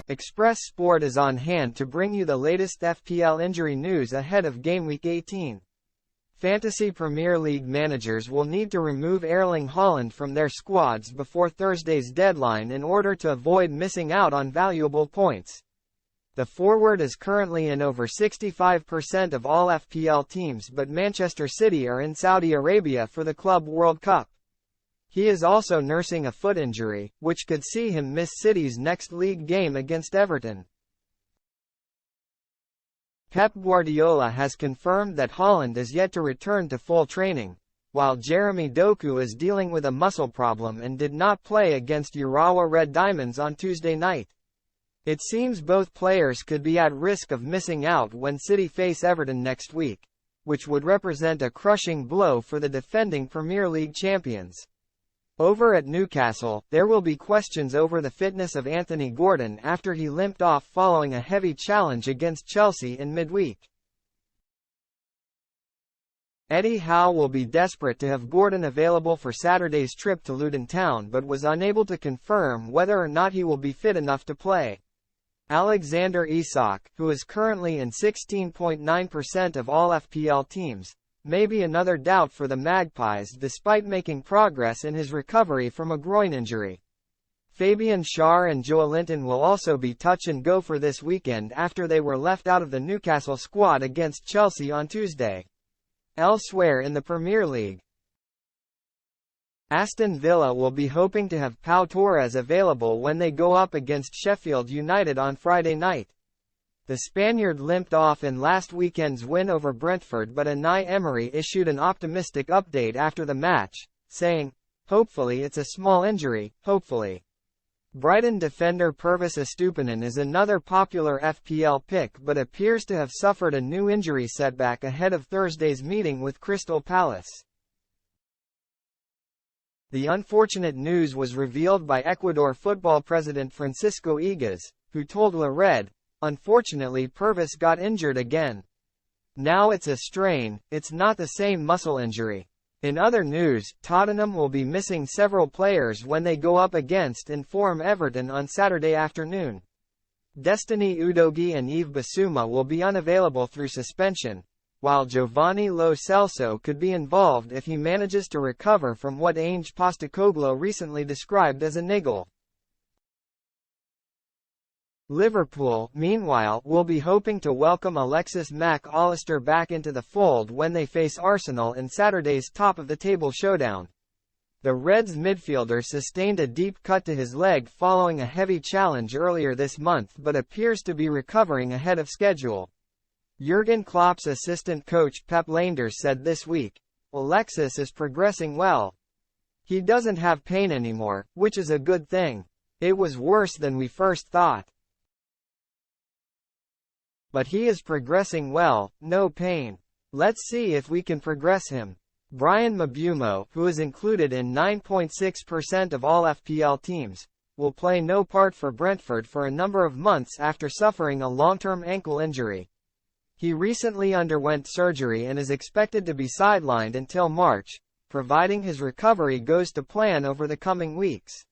Express Sport is on hand to bring you the latest FPL injury news ahead of Game Week 18. Fantasy Premier League managers will need to remove Erling Haaland from their squads before Thursday's deadline in order to avoid missing out on valuable points. The forward is currently in over 65% of all FPL teams, but Manchester City are in Saudi Arabia for the Club World Cup. He is also nursing a foot injury, which could see him miss City's next league game against Everton. Pep Guardiola has confirmed that Haaland is yet to return to full training, while Jeremy Doku is dealing with a muscle problem and did not play against Urawa Red Diamonds on Tuesday night. It seems both players could be at risk of missing out when City face Everton next week, which would represent a crushing blow for the defending Premier League champions. Over at Newcastle, there will be questions over the fitness of Anthony Gordon after he limped off following a heavy challenge against Chelsea in midweek. Eddie Howe will be desperate to have Gordon available for Saturday's trip to Luton Town, but was unable to confirm whether or not he will be fit enough to play. Alexander Isak, who is currently in 16.9% of all FPL teams, may be another doubt for the Magpies despite making progress in his recovery from a groin injury. Fabian Schar and Joelinton will also be touch and go for this weekend after they were left out of the Newcastle squad against Chelsea on Tuesday. Elsewhere in the Premier League, Aston Villa will be hoping to have Pau Torres available when they go up against Sheffield United on Friday night. The Spaniard limped off in last weekend's win over Brentford, but Unai Emery issued an optimistic update after the match, saying, "Hopefully it's a small injury, hopefully." Brighton defender Pervis Estupinan is another popular FPL pick but appears to have suffered a new injury setback ahead of Thursday's meeting with Crystal Palace. The unfortunate news was revealed by Ecuador football president Francisco Egas, who told La Red, "Unfortunately, Pervis got injured again. Now it's a strain, it's not the same muscle injury." In other news, Tottenham will be missing several players when they go up against in-form Everton on Saturday afternoon. Destiny Udogie and Yves Bissouma will be unavailable through suspension, while Giovanni Lo Celso could be involved if he manages to recover from what Ange Postecoglou recently described as a niggle. Liverpool, meanwhile, will be hoping to welcome Alexis Mac Allister back into the fold when they face Arsenal in Saturday's top-of-the-table showdown. The Reds midfielder sustained a deep cut to his leg following a heavy challenge earlier this month but appears to be recovering ahead of schedule. Jurgen Klopp's assistant coach Pep Lijnders said this week, "Alexis is progressing well. He doesn't have pain anymore, which is a good thing. It was worse than we first thought. But he is progressing well, no pain. Let's see if we can progress him." Brian Mbeumo, who is included in 9.6% of all FPL teams, will play no part for Brentford for a number of months after suffering a long-term ankle injury. He recently underwent surgery and is expected to be sidelined until March, providing his recovery goes to plan over the coming weeks.